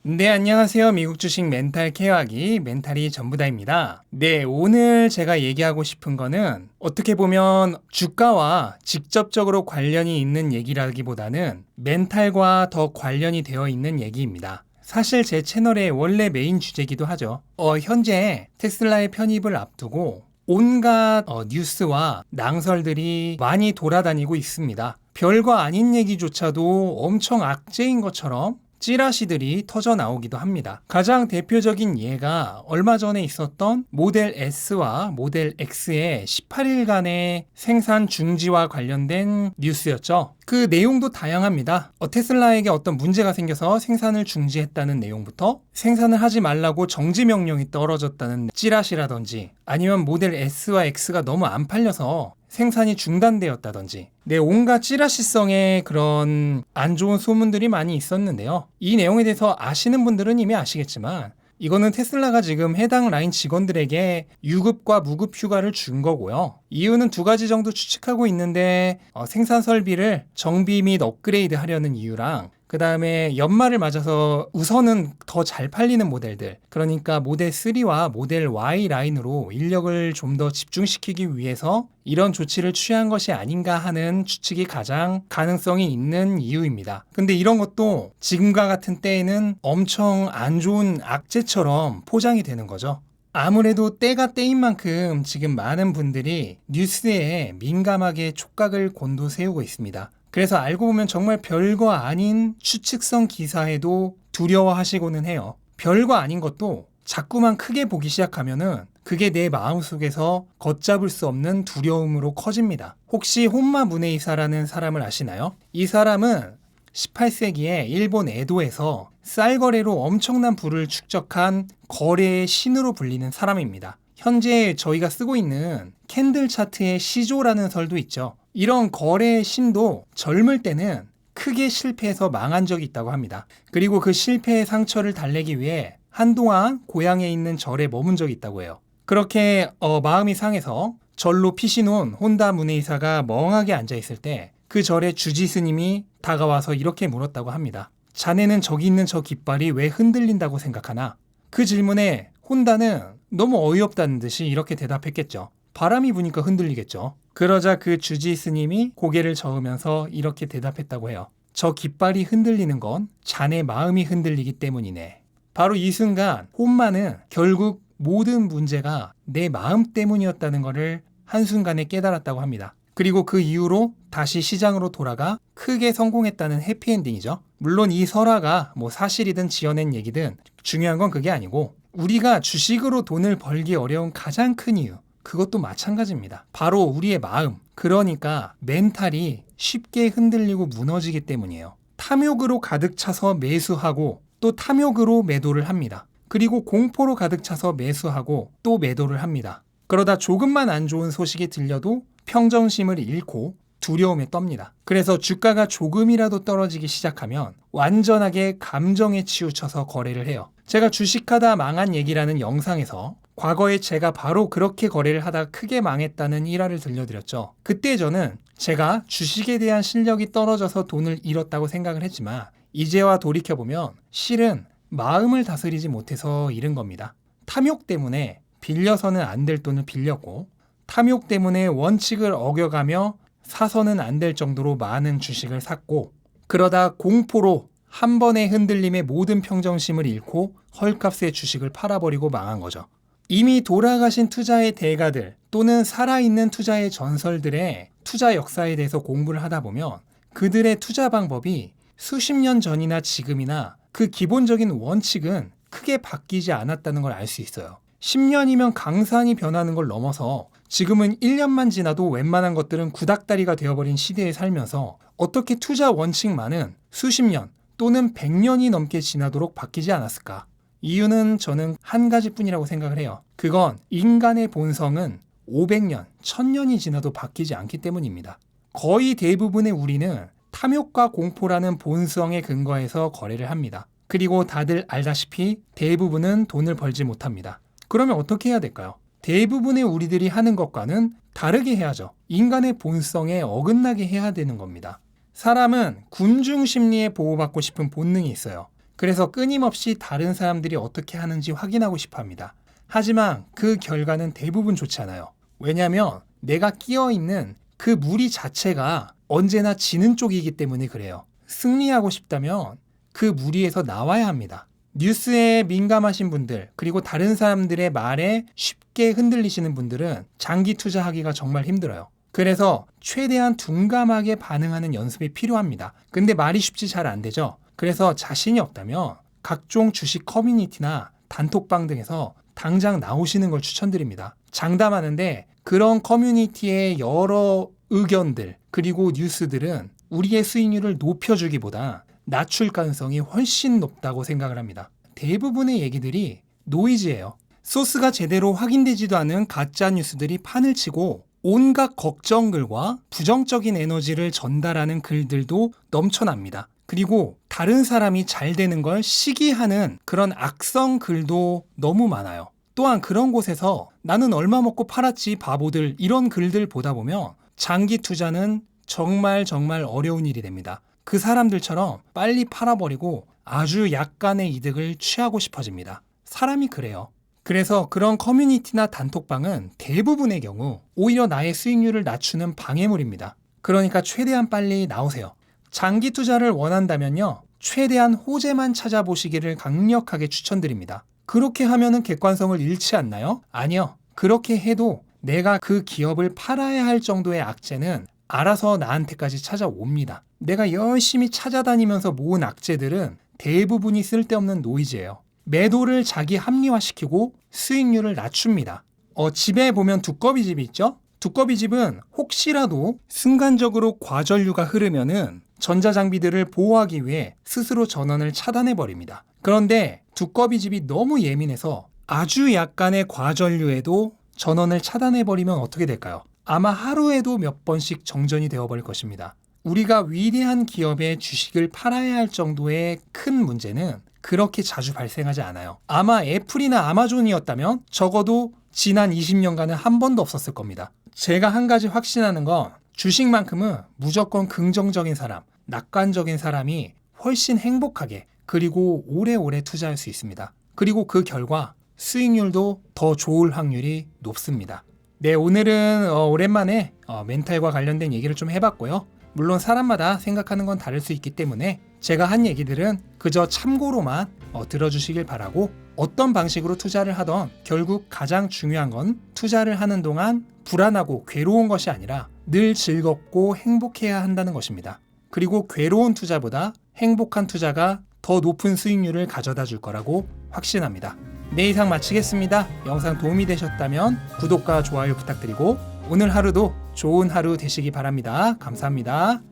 네, 안녕하세요. 미국 주식 멘탈 케어하기 멘탈이 전부다입니다. 네, 오늘 제가 얘기하고 싶은 거는 어떻게 보면 주가와 직접적으로 관련이 있는 얘기라기보다는 멘탈과 더 관련이 되어 있는 얘기입니다. 사실 제 채널의 원래 메인 주제이기도 하죠. 현재 테슬라의 편입을 앞두고 온갖 뉴스와 낭설들이 많이 돌아다니고 있습니다. 별거 아닌 얘기조차도 엄청 악재인 것처럼 찌라시들이 터져 나오기도 합니다. 가장 대표적인 예가 얼마 전에 있었던 모델 S와 모델 X의 18일간의 생산 중지와 관련된 뉴스였죠. 그 내용도 다양합니다. 테슬라에게 어떤 문제가 생겨서 생산을 중지했다는 내용부터 생산을 하지 말라고 정지 명령이 떨어졌다는 찌라시라든지 아니면 모델 S와 X가 너무 안 팔려서 생산이 중단되었다든지 온갖 찌라시성의 그런 안 좋은 소문들이 많이 있었는데요. 이 내용에 대해서 아시는 분들은 이미 아시겠지만 이거는 테슬라가 지금 해당 라인 직원들에게 유급과 무급 휴가를 준 거고요. 이유는 두 가지 정도 추측하고 있는데 생산 설비를 정비 및 업그레이드 하려는 이유랑 그 다음에 연말을 맞아서 우선은 더 잘 팔리는 모델들, 그러니까 모델 3와 모델 Y 라인으로 인력을 좀 더 집중시키기 위해서 이런 조치를 취한 것이 아닌가 하는 추측이 가장 가능성이 있는 이유입니다. 근데 이런 것도 지금과 같은 때에는 엄청 안 좋은 악재처럼 포장이 되는 거죠. 아무래도 때가 때인 만큼 지금 많은 분들이 뉴스에 민감하게 촉각을 곤두세우고 있습니다. 그래서 알고 보면 정말 별거 아닌 추측성 기사에도 두려워하시고는 해요. 별거 아닌 것도 자꾸만 크게 보기 시작하면은 그게 내 마음속에서 걷잡을 수 없는 두려움으로 커집니다. 혹시 혼마 무네이사라는 사람을 아시나요? 이 사람은 18세기에 일본 에도에서 쌀 거래로 엄청난 부를 축적한 거래의 신으로 불리는 사람입니다. 현재 저희가 쓰고 있는 캔들 차트의 시조라는 설도 있죠. 이런 거래의 신도 젊을 때는 크게 실패해서 망한 적이 있다고 합니다. 그리고 그 실패의 상처를 달래기 위해 한동안 고향에 있는 절에 머문 적이 있다고 해요. 그렇게 마음이 상해서 절로 피신온 혼다 문의사가 멍하게 앉아있을 때 그 절의 주지 스님이 다가와서 이렇게 물었다고 합니다. 자네는 저기 있는 저 깃발이 왜 흔들린다고 생각하나? 그 질문에 혼다는 너무 어이없다는 듯이 이렇게 대답했겠죠. 바람이 부니까 흔들리겠죠. 그러자 그 주지 스님이 고개를 저으면서 이렇게 대답했다고 해요. 저 깃발이 흔들리는 건 자네 마음이 흔들리기 때문이네. 바로 이 순간 혼마는 결국 모든 문제가 내 마음 때문이었다는 것을 한순간에 깨달았다고 합니다. 그리고 그 이후로 다시 시장으로 돌아가 크게 성공했다는 해피엔딩이죠. 물론 이 설화가 사실이든 지어낸 얘기든 중요한 건 그게 아니고 우리가 주식으로 돈을 벌기 어려운 가장 큰 이유, 그것도 마찬가지입니다. 바로 우리의 마음, 그러니까 멘탈이 쉽게 흔들리고 무너지기 때문이에요. 탐욕으로 가득 차서 매수하고 또 탐욕으로 매도를 합니다. 그리고 공포로 가득 차서 매수하고 또 매도를 합니다. 그러다 조금만 안 좋은 소식이 들려도 평정심을 잃고 두려움에 떱니다. 그래서 주가가 조금이라도 떨어지기 시작하면 완전하게 감정에 치우쳐서 거래를 해요. 제가 주식하다 망한 얘기라는 영상에서 과거에 제가 바로 그렇게 거래를 하다 크게 망했다는 일화를 들려드렸죠. 그때 저는 제가 주식에 대한 실력이 떨어져서 돈을 잃었다고 생각을 했지만 이제와 돌이켜보면 실은 마음을 다스리지 못해서 잃은 겁니다. 탐욕 때문에 빌려서는 안 될 돈을 빌렸고 탐욕 때문에 원칙을 어겨가며 사서는 안 될 정도로 많은 주식을 샀고 그러다 공포로 한 번의 흔들림에 모든 평정심을 잃고 헐값의 주식을 팔아버리고 망한 거죠. 이미 돌아가신 투자의 대가들 또는 살아있는 투자의 전설들의 투자 역사에 대해서 공부를 하다 보면 그들의 투자 방법이 수십 년 전이나 지금이나 그 기본적인 원칙은 크게 바뀌지 않았다는 걸 알 수 있어요. 10년이면 강산이 변하는 걸 넘어서 지금은 1년만 지나도 웬만한 것들은 구닥다리가 되어버린 시대에 살면서 어떻게 투자 원칙만은 수십 년 또는 100년이 넘게 지나도록 바뀌지 않았을까? 이유는 저는 한 가지뿐이라고 생각을 해요. 그건 인간의 본성은 500년, 1000년이 지나도 바뀌지 않기 때문입니다. 거의 대부분의 우리는 탐욕과 공포라는 본성에 근거해서 거래를 합니다. 그리고 다들 알다시피 대부분은 돈을 벌지 못합니다. 그러면 어떻게 해야 될까요? 대부분의 우리들이 하는 것과는 다르게 해야죠. 인간의 본성에 어긋나게 해야 되는 겁니다. 사람은 군중 심리에 보호받고 싶은 본능이 있어요. 그래서 끊임없이 다른 사람들이 어떻게 하는지 확인하고 싶어 합니다. 하지만 그 결과는 대부분 좋지 않아요. 왜냐하면 내가 끼어 있는 그 무리 자체가 언제나 지는 쪽이기 때문에 그래요. 승리하고 싶다면 그 무리에서 나와야 합니다. 뉴스에 민감하신 분들, 그리고 다른 사람들의 말에 쉽게 흔들리시는 분들은 장기 투자하기가 정말 힘들어요. 그래서 최대한 둔감하게 반응하는 연습이 필요합니다. 근데 말이 쉽지 잘 안 되죠. 그래서 자신이 없다면 각종 주식 커뮤니티나 단톡방 등에서 당장 나오시는 걸 추천드립니다. 장담하는데 그런 커뮤니티의 여러 의견들 그리고 뉴스들은 우리의 수익률을 높여주기보다 낮출 가능성이 훨씬 높다고 생각을 합니다. 대부분의 얘기들이 노이즈예요. 소스가 제대로 확인되지도 않은 가짜 뉴스들이 판을 치고 온갖 걱정글과 부정적인 에너지를 전달하는 글들도 넘쳐납니다. 그리고 다른 사람이 잘 되는 걸 시기하는 그런 악성 글도 너무 많아요. 또한 그런 곳에서 나는 얼마 먹고 팔았지 바보들 이런 글들 보다 보면 장기 투자는 정말 어려운 일이 됩니다. 그 사람들처럼 빨리 팔아버리고 아주 약간의 이득을 취하고 싶어집니다. 사람이 그래요. 그래서 그런 커뮤니티나 단톡방은 대부분의 경우 오히려 나의 수익률을 낮추는 방해물입니다. 그러니까 최대한 빨리 나오세요. 장기 투자를 원한다면요, 최대한 호재만 찾아보시기를 강력하게 추천드립니다. 그렇게 하면은 객관성을 잃지 않나요? 아니요. 그렇게 해도 내가 그 기업을 팔아야 할 정도의 악재는 알아서 나한테까지 찾아옵니다. 내가 열심히 찾아다니면서 모은 악재들은 대부분이 쓸데없는 노이즈예요. 매도를 자기 합리화시키고 수익률을 낮춥니다. 집에 보면 두꺼비 집이 있죠? 두꺼비 집은 혹시라도 순간적으로 과전류가 흐르면은 전자장비들을 보호하기 위해 스스로 전원을 차단해버립니다. 그런데 두꺼비 집이 너무 예민해서 아주 약간의 과전류에도 전원을 차단해버리면 어떻게 될까요? 아마 하루에도 몇 번씩 정전이 되어버릴 것입니다. 우리가 위대한 기업의 주식을 팔아야 할 정도의 큰 문제는 그렇게 자주 발생하지 않아요. 아마 애플이나 아마존이었다면 적어도 지난 20년간은 한 번도 없었을 겁니다. 제가 한 가지 확신하는 건 주식만큼은 무조건 긍정적인 사람, 낙관적인 사람이 훨씬 행복하게 그리고 오래오래 투자할 수 있습니다. 그리고 그 결과 수익률도 더 좋을 확률이 높습니다. 네, 오늘은 오랜만에 멘탈과 관련된 얘기를 좀 해봤고요. 물론 사람마다 생각하는 건 다를 수 있기 때문에 제가 한 얘기들은 그저 참고로만 들어주시길 바라고, 어떤 방식으로 투자를 하던 결국 가장 중요한 건 투자를 하는 동안 불안하고 괴로운 것이 아니라 늘 즐겁고 행복해야 한다는 것입니다. 그리고 괴로운 투자보다 행복한 투자가 더 높은 수익률을 가져다 줄 거라고 확신합니다. 네, 이상 마치겠습니다. 영상 도움이 되셨다면 구독과 좋아요 부탁드리고 오늘 하루도 좋은 하루 되시기 바랍니다. 감사합니다.